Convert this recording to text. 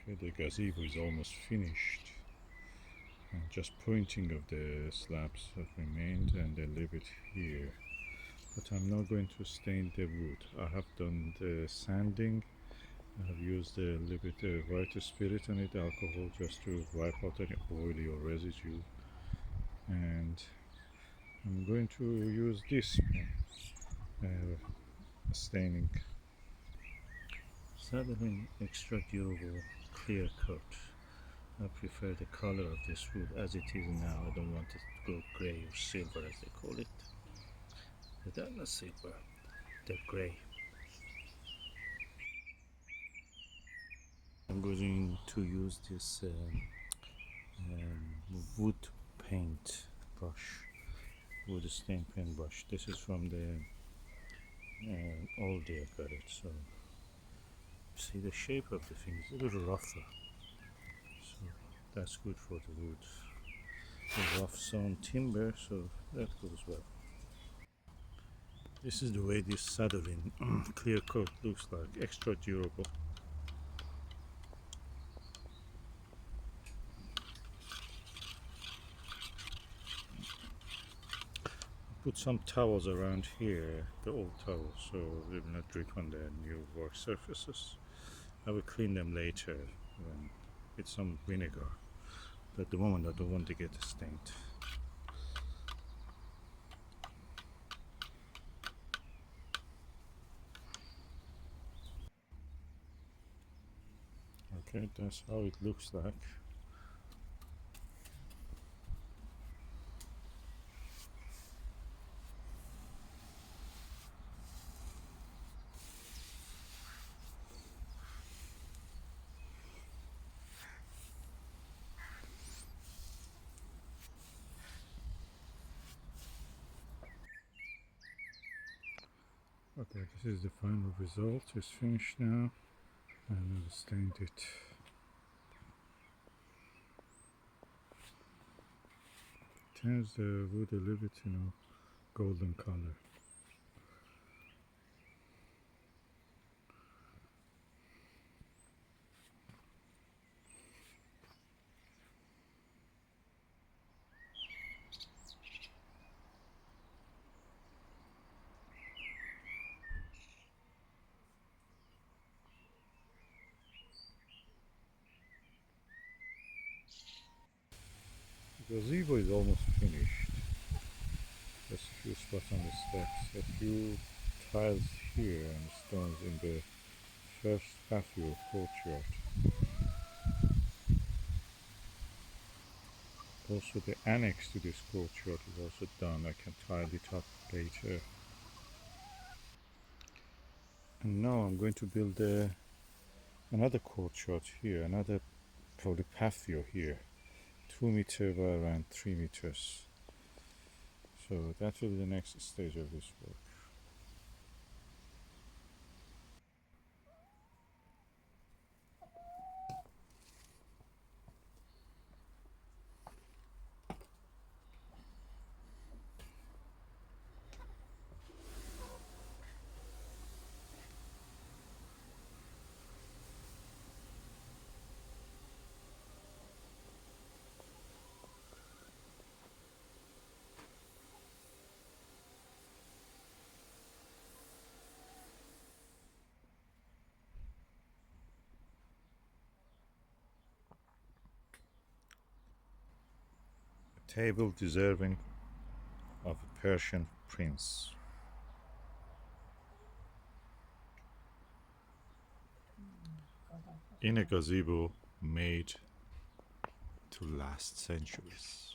Okay, the gazebo is almost finished. And just pointing of the slabs have remained, and they leave it here. But I'm not going to stain the wood. I have done the sanding. I have used a little bit of white spirit on it, alcohol, just to wipe out any oily or residue. And I'm going to use this staining. Sadolin extra durable clear coat. I prefer the color of this wood as it is now. I don't want it to go grey or silver as they call it. They're not silver, they're grey. I'm going to use this wood paint brush, wood stain paint brush. This is from the Aldi. I got it. So see, the shape of the thing is a little rougher, so that's good for the wood. The rough sawn timber, so that goes well. This is the way this Sadolin clear coat looks like, extra durable. Put some towels around here, the old towels, so they will not drip on the new work surfaces. I will clean them later with some vinegar, but at the moment I don't want to get stained. Okay, that's how it looks like. Okay, this is the final result. It's finished now, and I've stained it. Turns the wood a little bit, golden color. The gazebo is almost finished. Just a few spots on the steps, a few tiles here and stones in the first patio courtyard. Also the annex to this courtyard is also done. I can tidy it up later. And now I'm going to build another courtyard here, another probably patio here, 2 meters by around 3 meters. So that will be the next stage of this work. A table deserving of a Persian prince. In a gazebo made to last centuries.